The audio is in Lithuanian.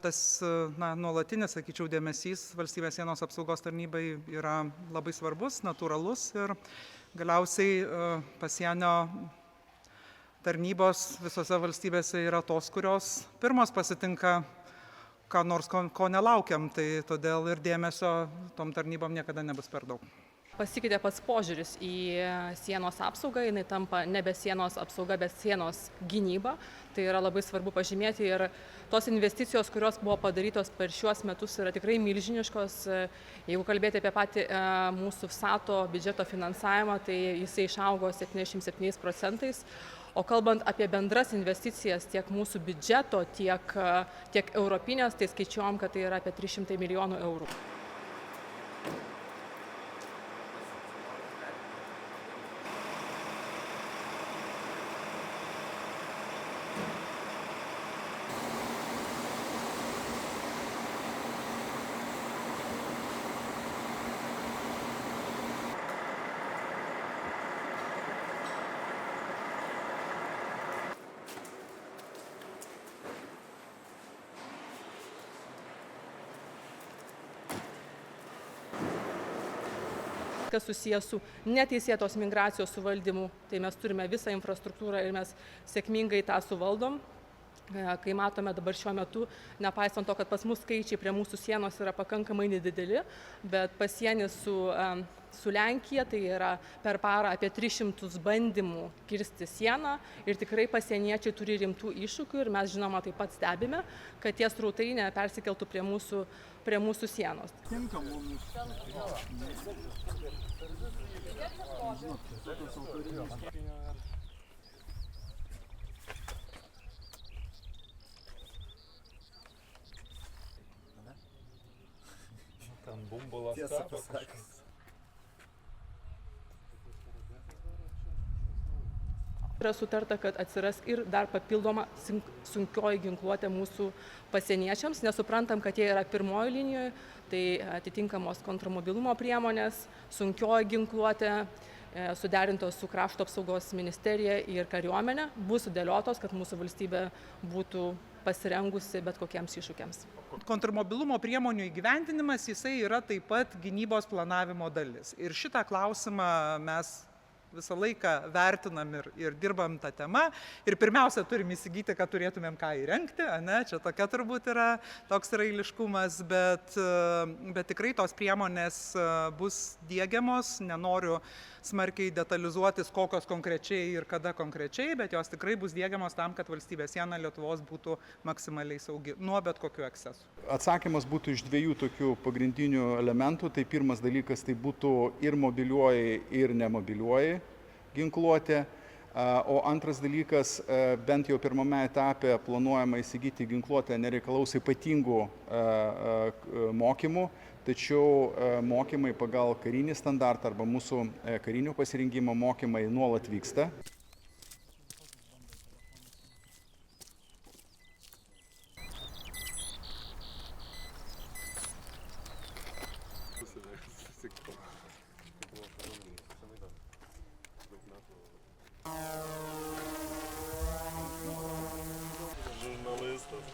tas nuolatinis, sakyčiau, dėmesys valstybės sienos apsaugos tarnybai yra labai svarbus, natūralus ir galiausiai pasienio tarnybos visose valstybėse yra tos, kurios pirmos pasitinka ką nors, ko nelaukiam, tai todėl ir dėmesio tom tarnybom niekada nebus per daug. Pasikeitė pats požiūris į sienos apsaugą, jinai tampa nebe sienos apsauga, bet sienos gynyba. Tai yra labai svarbu pažymėti ir tos investicijos, kurios buvo padarytos per šiuos metus, yra tikrai milžiniškos. Jeigu kalbėti apie patį mūsų VSATO biudžeto finansavimą, tai jisai išaugo 77%. O kalbant apie bendras investicijas tiek mūsų biudžeto, tiek europinės, tai skaičiuojam, kad tai yra apie 300 milijonų eurų. Kas susijęs su neteisėtos migracijos suvaldymu, tai mes turime visą infrastruktūrą ir mes sėkmingai tą suvaldom. Kai matome dabar šiuo metu, nepaisant to, kad pas mus skaičiai prie mūsų sienos yra pakankamai nedideli, bet pasienis su Lenkija, tai yra per parą apie 300 bandymų kirsti sieną ir tikrai pasieniečiai turi rimtų iššūkių ir mes žinoma taip pat stebime, kad tie srautai nepersikeltų prie mūsų sienos. Ten bumbulas kapas. Yra sutarta, kad atsiras ir dar papildoma sunkioji ginkluotė mūsų pasieniečiams, nesuprantam, kad jie yra pirmoji linijoje, tai atitinkamos kontramobilumo priemonės, sunkioji ginkluotė, suderintos su Krašto apsaugos ministerija ir kariuomenė, bus sudėliotos, kad mūsų valstybė būtų pasirengusi bet kokiems iššūkiams. Kontrmobilumo priemonių įgyvendinimas, jisai yra taip pat gynybos planavimo dalis. Ir šitą klausimą mes visą laiką vertinam ir dirbam tą temą. Ir pirmiausia, turim įsigyti, kad turėtumėm ką įrengti, ne? Čia tokia turbūt yra toks eiliškumas, bet tikrai tos priemonės bus diegiamos. Nenoriu smarkiai detalizuotis, kokios konkrečiai ir kada konkrečiai, bet jos tikrai bus diegiamos tam, kad valstybės siena Lietuvos būtų maksimaliai saugi nuo bet kokių ekscesų. Atsakymas būtų iš dviejų tokių pagrindinių elementų. Tai pirmas dalykas, tai būtų ir mobiliuoji, ir nemobiliuoji ginkluotė. O antras dalykas, bent jau pirmame etape planuojama įsigyti ginkluotę nereikalaus ypatingų mokymų, tačiau mokymai pagal karinį standartą arba mūsų karinio pasirengimo mokymai nuolat vyksta. Žurnalistas.